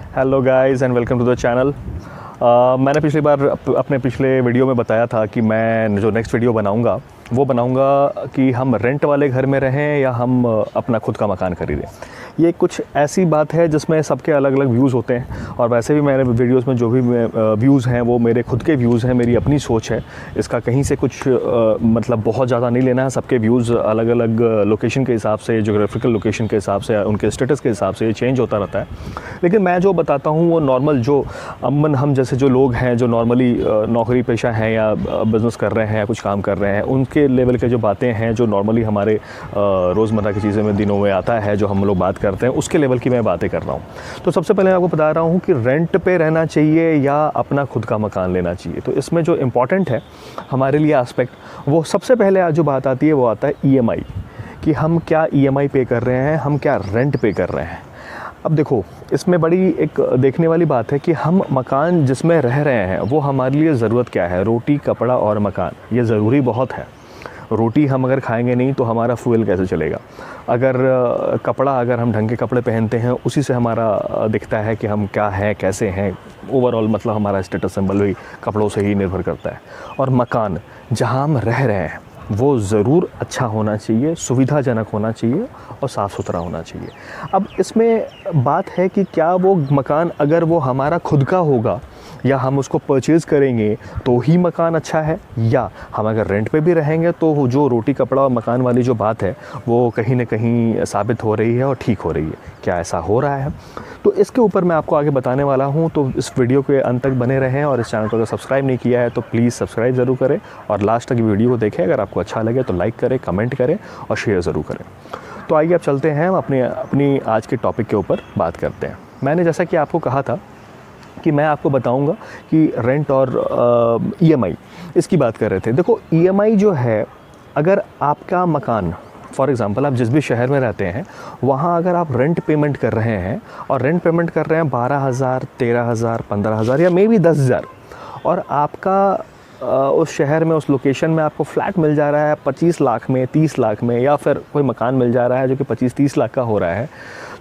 Hello guys and welcome to the channel. मैंने पिछली बार अपने पिछले वीडियो में बताया था कि मैं जो नेक्स्ट वीडियो बनाऊंगा वो बनाऊंगा कि हम रेंट वाले घर में रहें या हम अपना खुद का मकान खरीदें। ये कुछ ऐसी बात है जिसमें सबके अलग अलग व्यूज़ होते हैं और वैसे भी मेरे वीडियोस में जो भी व्यूज़ हैं वो मेरे खुद के व्यूज़ हैं, मेरी अपनी सोच है। इसका कहीं से कुछ मतलब बहुत ज़्यादा नहीं लेना है। सबके व्यूज़ अलग अलग लोकेशन के हिसाब से, जोग्राफिकल लोकेशन के हिसाब से, उनके स्टेटस के हिसाब से ये चेंज होता रहता है। लेकिन मैं जो बताता हूँ वो नॉर्मल जो अमन हम जैसे जो लोग हैं जो नॉर्मली नौकरी पेशा हैं या बिज़नेस कर रहे हैं या कुछ काम कर रहे हैं, उनके लेवल के जो बातें हैं जो नॉर्मली हमारे रोज़मर्रा की चीज़ें में दिनों में आता है, जो हम लोग बात करते हैं, उसके लेवल की मैं बातें कर रहा हूँ। तो सबसे पहले मैं आपको बता रहा हूँ कि रेंट पे रहना चाहिए या अपना खुद का मकान लेना चाहिए। तो इसमें जो इम्पॉर्टेंट है हमारे लिए एस्पेक्ट, वो सबसे पहले जो बात आती है वो आता है EMI, कि हम क्या EMI पे कर रहे हैं, हम क्या रेंट पे कर रहे हैं। अब देखो, इसमें बड़ी एक देखने वाली बात है कि हम मकान जिसमें रह रहे हैं वो हमारे लिए ज़रूरत क्या है। रोटी, कपड़ा और मकान, ये ज़रूरी बहुत है। रोटी हम अगर खाएंगे नहीं तो हमारा फ्यूल कैसे चलेगा। अगर कपड़ा, अगर हम ढंग के कपड़े पहनते हैं, उसी से हमारा दिखता है कि हम क्या हैं, कैसे हैं। ओवरऑल मतलब हमारा स्टेटस सिंबल भी कपड़ों से ही निर्भर करता है। और मकान जहाँ हम रह रहे हैं वो ज़रूर अच्छा होना चाहिए, सुविधाजनक होना चाहिए और साफ़ सुथरा होना चाहिए। अब इसमें बात है कि क्या वो मकान अगर वो हमारा खुद का होगा या हम उसको परचेज़ करेंगे तो ही मकान अच्छा है, या हम अगर रेंट पे भी रहेंगे तो जो रोटी, कपड़ा और मकान वाली जो बात है वो कहीं ना कहीं साबित हो रही है और ठीक हो रही है। क्या ऐसा हो रहा है? तो इसके ऊपर मैं आपको आगे बताने वाला हूँ। तो इस वीडियो के अंत तक बने रहें और इस चैनल को अगर सब्सक्राइब नहीं किया है तो प्लीज़ सब्सक्राइब ज़रूर करें और लास्ट तक वीडियो को देखें। अगर आपको अच्छा लगे तो लाइक करें, कमेंट करें और शेयर ज़रूर करें। तो आइए अब चलते हैं, हम अपनी आज के टॉपिक के ऊपर बात करते हैं। मैंने जैसा कि आपको कहा था कि मैं आपको बताऊंगा कि रेंट और EMI इसकी बात कर रहे थे। देखो, EMI जो है, अगर आपका मकान फॉर एग्ज़ाम्पल आप जिस भी शहर में रहते हैं वहाँ अगर आप रेंट पेमेंट कर रहे हैं और रेंट पेमेंट कर रहे हैं 12,000, 13,000, 15,000 या मे बी 10,000, और आपका उस शहर में, उस लोकेशन में आपको फ्लैट मिल जा रहा है 25 लाख में, 30 लाख में, या फिर कोई मकान मिल जा रहा है जो कि 25-30 लाख का हो रहा है,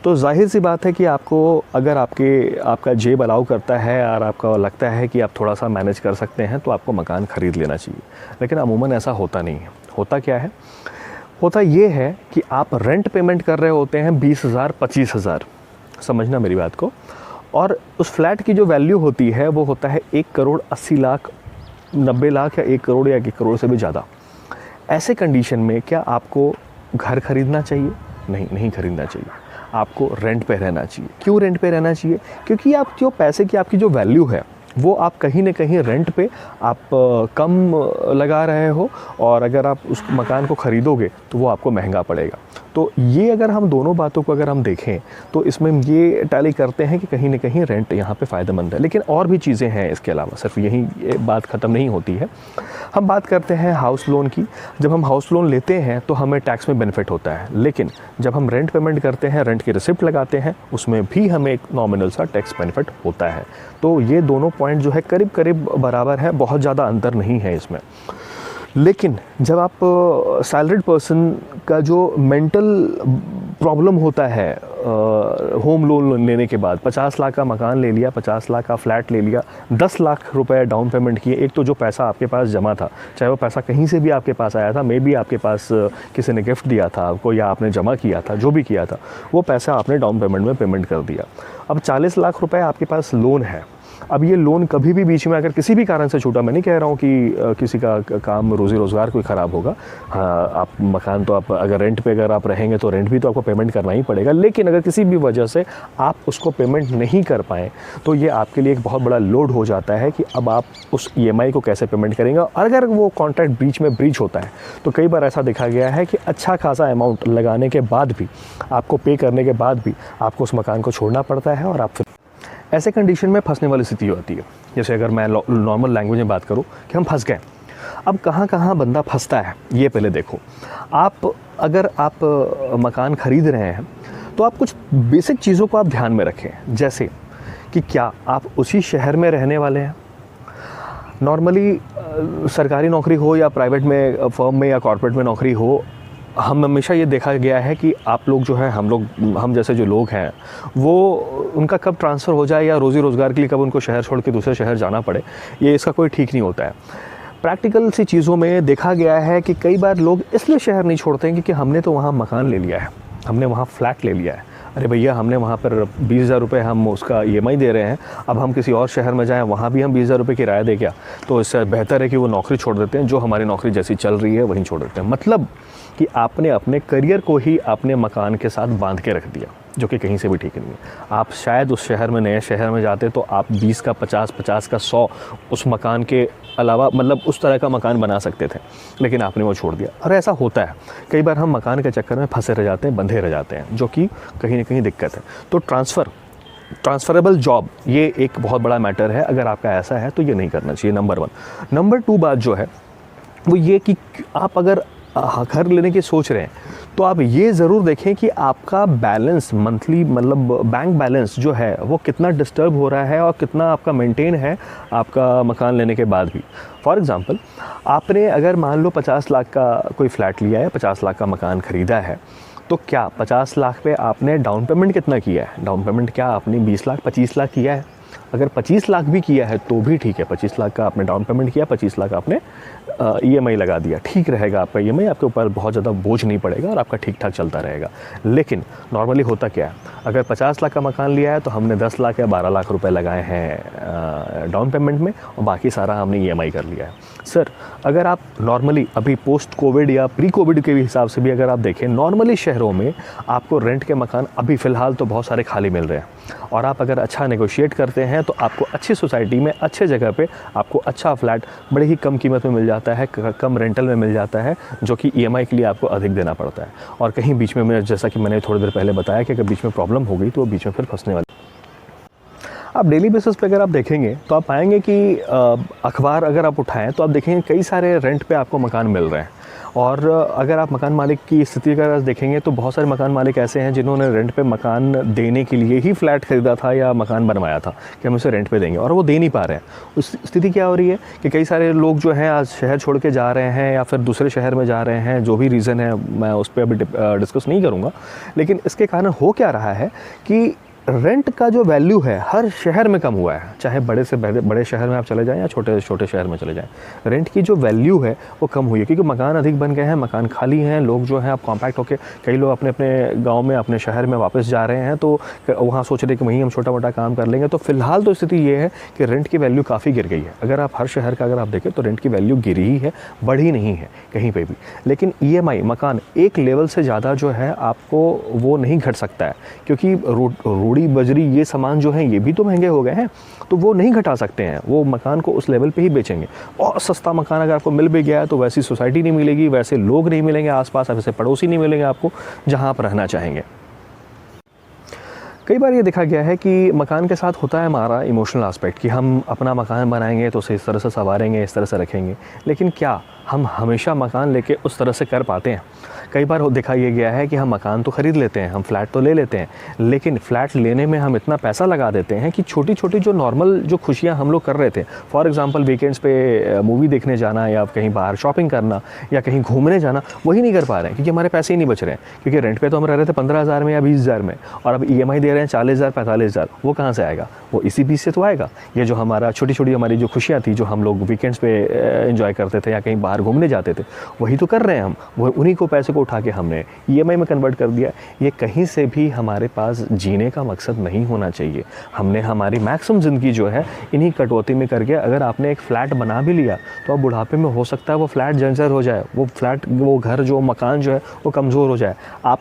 तो जाहिर सी बात है कि आपको, अगर आपका जेब अलाउ करता है और आपको लगता है कि आप थोड़ा सा मैनेज कर सकते हैं तो आपको मकान ख़रीद लेना चाहिए। लेकिन अमूमन ऐसा होता नहीं है। होता क्या है? होता ये है कि आप रेंट पेमेंट कर रहे होते हैं 20,000, 25,000, समझना मेरी बात को, और उस फ्लैट की जो वैल्यू होती है वो होता है 1 करोड़ 80 लाख, 90 लाख या 1 करोड़ या 1 करोड़ से भी ज़्यादा। ऐसे कंडीशन में क्या आपको घर खरीदना चाहिए? नहीं खरीदना चाहिए। आपको रेंट पे रहना चाहिए। क्यों रेंट पे रहना चाहिए? क्योंकि आप जो पैसे की आपकी जो वैल्यू है वो आप कहीं ना कहीं रेंट पे आप कम लगा रहे हो, और अगर आप उस मकान को ख़रीदोगे तो वो आपको महंगा पड़ेगा। तो ये अगर हम दोनों बातों को अगर हम देखें तो इसमें ये टैली करते हैं कि कहीं ना कहीं रेंट यहाँ पे फ़ायदेमंद है। लेकिन और भी चीज़ें हैं इसके अलावा, सिर्फ यही बात ख़त्म नहीं होती है। हम बात करते हैं हाउस लोन की। जब हम हाउस लोन लेते हैं तो हमें टैक्स में बेनिफिट होता है, लेकिन जब हम रेंट पेमेंट करते हैं, रेंट की रिसिप्ट लगाते हैं, उसमें भी हमें एक नॉमिनल सा टैक्स बेनिफिट होता है। तो ये दोनों पॉइंट जो है करीब करीब बराबर है, बहुत ज़्यादा अंतर नहीं है इसमें। लेकिन जब आप सैलरीड पर्सन का जो मेंटल प्रॉब्लम होता है होम लोन लेने के बाद, 50 लाख का मकान ले लिया, 50 लाख का फ्लैट ले लिया, 10 लाख रुपए डाउन पेमेंट किए। एक तो जो पैसा आपके पास जमा था, चाहे वो पैसा कहीं से भी आपके पास आया था, मे बी आपके पास किसी ने गिफ्ट दिया था आपको या आपने जमा किया था, जो भी किया था वो पैसा आपने डाउन पेमेंट में पेमेंट कर दिया। अब 40 लाख रुपए आपके पास लोन है। अब ये लोन कभी भी बीच में अगर किसी भी कारण से छूटा, मैं नहीं कह रहा हूँ कि किसी का काम, रोज़ी रोज़गार कोई ख़राब होगा। हाँ, आप मकान तो आप अगर रेंट पे अगर आप रहेंगे तो रेंट भी तो आपको पेमेंट करना ही पड़ेगा। लेकिन अगर किसी भी वजह से आप उसको पेमेंट नहीं कर पाएँ तो ये आपके लिए एक बहुत बड़ा लोड हो जाता है कि अब आप उस EMI को कैसे पेमेंट करेंगे। और अगर वो कॉन्ट्रैक्ट बीच में ब्रीच होता है तो कई बार ऐसा देखा गया है कि अच्छा खासा अमाउंट लगाने के बाद भी, आपको पे करने के बाद भी आपको उस मकान को छोड़ना पड़ता है और आप ऐसे कंडीशन में फंसने वाली स्थिति होती है। जैसे अगर मैं नॉर्मल लैंग्वेज में बात करूं कि हम फंस गए। अब कहाँ कहाँ बंदा फंसता है ये पहले देखो। अगर आप मकान खरीद रहे हैं तो आप कुछ बेसिक चीज़ों को आप ध्यान में रखें, जैसे कि क्या आप उसी शहर में रहने वाले हैं। नॉर्मली सरकारी नौकरी हो या प्राइवेट में, फर्म में या कॉर्पोरेट में नौकरी हो, हम हमेशा ये देखा गया है कि आप लोग जो है हम जैसे जो लोग हैं वो उनका कब ट्रांसफ़र हो जाए या रोज़ी रोज़गार के लिए कब उनको शहर छोड़ के दूसरे शहर जाना पड़े, ये इसका कोई ठीक नहीं होता है। प्रैक्टिकल सी चीज़ों में देखा गया है कि कई बार लोग इसलिए शहर नहीं छोड़ते हैं क्योंकि हमने तो वहाँ मकान ले लिया है, हमने वहाँ फ्लैट ले लिया है। अरे भैया, हमने वहाँ पर 20,000 रुपये हम उसका EMI दे रहे हैं, अब हम किसी और शहर में जाएं, वहाँ भी हम 20,000 रुपये किराया दे क्या? तो इससे बेहतर है कि वो नौकरी छोड़ देते हैं, जो हमारी नौकरी जैसी चल रही है वहीं छोड़ देते हैं। मतलब कि आपने अपने करियर को ही आपने मकान के साथ बांध के रख दिया, जो कि कहीं से भी ठीक नहीं है। आप शायद उस शहर में, नए शहर में जाते तो आप 20 का 50, 50 का 100 उस मकान के अलावा मतलब उस तरह का मकान बना सकते थे, लेकिन आपने वो छोड़ दिया। और ऐसा होता है, कई बार हम मकान के चक्कर में फंसे रह जाते हैं, बंधे रह जाते हैं, जो कि कहीं ना कहीं दिक्कत है। तो ट्रांसफ़रेबल जॉब ये एक बहुत बड़ा मैटर है। अगर आपका ऐसा है तो ये नहीं करना चाहिए, नंबर 1। नंबर 2 बात जो है वो ये कि आप अगर घर लेने की सोच रहे हैं तो आप ये ज़रूर देखें कि आपका बैलेंस मंथली, मतलब बैंक बैलेंस जो है वो कितना डिस्टर्ब हो रहा है और कितना आपका मेंटेन है आपका मकान लेने के बाद भी। फॉर एग्ज़ाम्पल, आपने अगर मान लो 50 लाख का कोई फ्लैट लिया है, 50 लाख का मकान ख़रीदा है, तो क्या 50 लाख पे आपने डाउन पेमेंट कितना किया है? डाउन पेमेंट क्या आपने 20 लाख 25 लाख किया है? अगर 25 लाख भी किया है तो भी ठीक है। 25 लाख का आपने डाउन पेमेंट किया, 25 लाख आपने EMI लगा दिया, ठीक रहेगा आपका EMI, आपके ऊपर बहुत ज़्यादा बोझ नहीं पड़ेगा और आपका ठीक ठाक चलता रहेगा। लेकिन नॉर्मली होता क्या है, अगर 50 लाख का मकान लिया है तो हमने 10 लाख या 12 लाख रुपए लगाए हैं डाउन पेमेंट में और बाकी सारा हमने EMI कर लिया है। सर, अगर आप नॉर्मली अभी पोस्ट कोविड या प्री कोविड के हिसाब से भी अगर आप देखें, नॉर्मली शहरों में आपको रेंट के मकान अभी फ़िलहाल तो बहुत सारे खाली मिल रहे हैं, और आप अगर अच्छा नेगोशिएट करते हैं तो आपको अच्छी सोसाइटी में, अच्छे जगह पे आपको अच्छा फ्लैट बड़े ही कम कीमत में मिल जाता है, कम रेंटल में मिल जाता है, जो कि EMI के लिए आपको अधिक देना पड़ता है। और कहीं बीच में, जैसा कि मैंने थोड़ी देर पहले बताया कि अगर बीच में प्रॉब्लम हो गई तो वो बीच में फिर फंसने वाली। आप डेली बेसिस पे अगर आप देखेंगे तो आप पाएंगे कि अखबार अगर आप उठाएं तो आप देखेंगे कई सारे रेंट पे आपको मकान मिल रहे हैं। और अगर आप मकान मालिक की स्थिति अगर देखेंगे तो बहुत सारे मकान मालिक ऐसे हैं जिन्होंने रेंट पे मकान देने के लिए ही फ्लैट ख़रीदा था या मकान बनवाया था कि हम उसे रेंट पे देंगे, और वो दे नहीं पा रहे हैं। उस स्थिति क्या हो रही है कि कई सारे लोग जो हैं आज शहर छोड़ के जा रहे हैं या फिर दूसरे शहर में जा रहे हैं, जो भी रीज़न है मैं उस पर अभी डिस्कस नहीं करूँगा। लेकिन इसके कारण हो क्या रहा है कि रेंट का जो वैल्यू है हर शहर में कम हुआ है, चाहे बड़े से बड़े शहर में आप चले जाएं या छोटे से छोटे शहर में चले जाएं, रेंट की जो वैल्यू है वो कम हुई है, क्योंकि मकान अधिक बन गए हैं, मकान खाली हैं, लोग जो हैं अब कॉम्पैक्ट होकर, कई लोग अपने अपने गांव में, अपने शहर में वापस जा रहे हैं, तो वहाँ सोच रहे कि वहीं हम छोटा मोटा काम कर लेंगे। तो फिलहाल तो स्थिति ये है कि रेंट की वैल्यू काफ़ी गिर गई है। अगर आप हर शहर का अगर आप देखें तो रेंट की वैल्यू गिरी ही है, बढ़ी नहीं है कहीं पर भी। लेकिन EMI मकान एक लेवल से ज़्यादा जो है आपको वो नहीं घट सकता है, क्योंकि रूढ़ी बजरी ये सामान जो है ये भी तो महंगे हो गए हैं, तो वो नहीं घटा सकते हैं, वो मकान को उस लेवल पे ही बेचेंगे। और सस्ता मकान अगर आपको मिल भी गया है तो वैसी सोसाइटी नहीं मिलेगी, वैसे लोग नहीं मिलेंगे आसपास, वैसे पड़ोसी नहीं मिलेंगे आपको जहां आप रहना चाहेंगे। कई बार ये देखा गया है कि मकान के साथ होता है हमारा इमोशनल एस्पेक्ट, कि हम अपना मकान बनाएंगे तो उसे इस तरह से संवारेंगे, इस तरह से रखेंगे, लेकिन क्या हम हमेशा मकान लेके उस तरह से कर पाते हैं? कई बार देखा ये गया है कि हम मकान तो ख़रीद लेते हैं, हम फ्लैट तो ले लेते हैं, लेकिन फ़्लैट लेने में हम इतना पैसा लगा देते हैं कि छोटी छोटी जो नॉर्मल जो खुशियाँ हम लोग कर रहे थे, फॉर एग्ज़ाम्पल वीकेंड्स पे मूवी देखने जाना या कहीं बाहर शॉपिंग करना या कहीं घूमने जाना, वही नहीं कर पा रहे हैं क्योंकि हमारे पैसे ही नहीं बच रहे हैं। क्योंकि रेंट पे तो हम रह रहे थे 15,000 में या 20,000 में, और अब EMI दे रहे हैं 40,000 45,000। वो कहाँ से आएगा? वो इसी बीच से तो आएगा। ये जो हमारा छोटी छोटी हमारी जो खुशियाँ थी, जो हम लोग वीकेंड्स पे एंजॉय करते थे या कहीं बाहर घूमने जाते थे, वही तो कर रहे हैं हम। वो उन्हीं को पैसे को उठा के हमने EMI में कन्वर्ट कर दिया। ये कहीं से भी हमारे पास जीने का मकसद नहीं होना चाहिए। हमने हमारी मैक्सिमम ज़िंदगी जो है इन्हीं कटौती में करके, अगर आपने एक फ़्लैट बना भी लिया तो अब बुढ़ापे में हो सकता है वो फ्लैट जर्जर हो जाए, वो फ्लैट, वो घर, जो मकान जो है वो कमज़ोर हो जाए, आप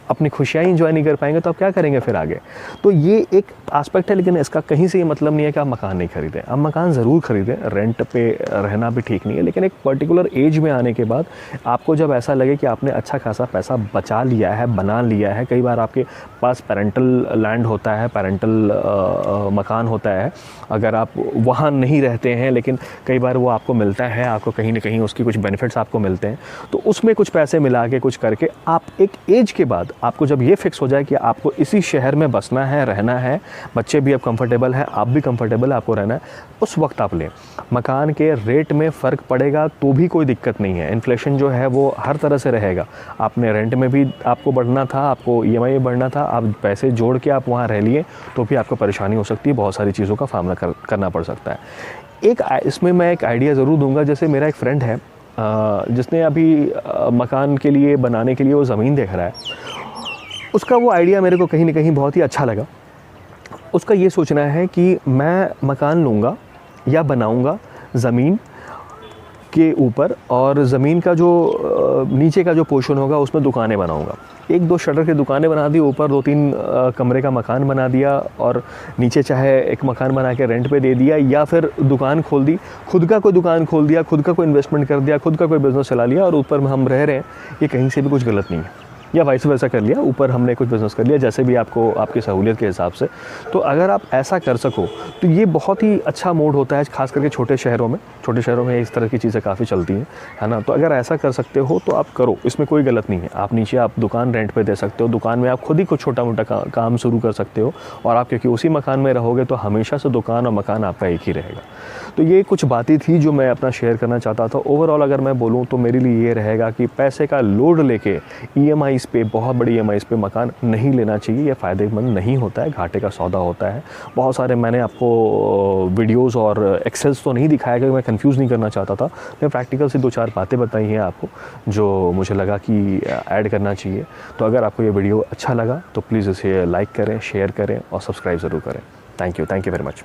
अपनी खुशियाँ ही इंजॉय नहीं कर पाएंगे, तो आप क्या करेंगे फिर आगे? तो ये एक एस्पेक्ट है, लेकिन इसका कहीं से ये मतलब नहीं है कि आप मकान नहीं खरीदें। आप मकान ज़रूर खरीदें, रेंट पे रहना भी ठीक नहीं है, लेकिन एक पर्टिकुलर एज में आने के बाद आपको जब ऐसा लगे कि आपने अच्छा खासा पैसा बचा लिया है, बना लिया है, कई बार आपके पास पेरेंटल लैंड होता है, पेरेंटल मकान होता है, अगर आप वहाँ नहीं रहते हैं लेकिन कई बार वो आपको मिलता है, आपको कहीं ना कहीं उसकी कुछ बेनिफिट्स आपको मिलते हैं, तो उसमें कुछ पैसे मिला के कुछ करके आप एक एज के बाद, आपको जब ये फिक्स हो जाए कि आपको इसी शहर में बसना है, रहना है, बच्चे भी अब कंफर्टेबल हैं, आप भी कंफर्टेबल है, आपको रहना है, उस वक्त आप लें। मकान के रेट में फ़र्क पड़ेगा, तो भी कोई दिक्कत नहीं है। इन्फ्लेशन जो है वो हर तरह से रहेगा। आपने रेंट में भी आपको बढ़ना था, आपको ईएमआई में बढ़ना था, आप पैसे जोड़ के आप वहाँ रह लिए तो भी आपको परेशानी हो सकती है, बहुत सारी चीज़ों का सामना करना पड़ सकता है। इसमें मैं एक आइडिया ज़रूर दूंगा। जैसे मेरा एक फ्रेंड है जिसने अभी मकान के लिए बनाने के लिए वो ज़मीन देख रहा है। उसका वो आइडिया मेरे को कहीं ना कहीं बहुत ही अच्छा लगा। उसका ये सोचना है कि मैं मकान लूँगा या बनाऊँगा ज़मीन के ऊपर, और ज़मीन का जो नीचे का जो पोर्शन होगा उसमें दुकानें बनाऊँगा। 1-2 शटर की दुकानें बना दी, ऊपर 2-3 कमरे का मकान बना दिया, और नीचे चाहे एक मकान बना के रेंट पे दे दिया, या फिर दुकान खोल दी, खुद का कोई दुकान खोल दिया, खुद का कोई इन्वेस्टमेंट कर दिया, खुद का कोई बिज़नेस चला लिया, और ऊपर में हम रह रहे हैं। ये कहीं से भी कुछ गलत नहीं है। या वाइस वैसा कर लिया, ऊपर हमने कुछ बिज़नेस कर लिया, जैसे भी आपको आपकी सहूलियत के हिसाब से। तो अगर आप ऐसा कर सको तो ये बहुत ही अच्छा मोड होता है, ख़ास करके छोटे शहरों में। छोटे शहरों में इस तरह की चीज़ें काफ़ी चलती हैं, है ना। तो अगर ऐसा कर सकते हो तो आप करो, इसमें कोई गलत नहीं है। आप नीचे आप दुकान रेंट पे दे सकते हो, दुकान में आप खुद ही कुछ छोटा मोटा काम शुरू कर सकते हो, और आप क्योंकि उसी मकान में रहोगे तो हमेशा से दुकान और मकान आपका एक ही रहेगा। तो ये कुछ बातें थी जो मैं अपना शेयर करना चाहता था। ओवरऑल अगर मैं बोलूँ तो मेरे लिए ये रहेगा कि पैसे का लोड लेके ईएमआईज़ पे, बहुत बड़ी ईएमआईज़ पे मकान नहीं लेना चाहिए। ये फ़ायदेमंद नहीं होता है, घाटे का सौदा होता है। बहुत सारे मैंने आपको वीडियोज़ और एक्सेल्स तो नहीं दिखाया क्योंकि मैं कंफ्यूज नहीं करना चाहता था। मैं प्रैक्टिकल से 2-4 बातें बताई हैं आपको जो मुझे लगा कि ऐड करना चाहिए। तो अगर आपको ये वीडियो अच्छा लगा तो प्लीज़ इसे लाइक करें, शेयर करें और सब्सक्राइब ज़रूर करें। Thank you very much.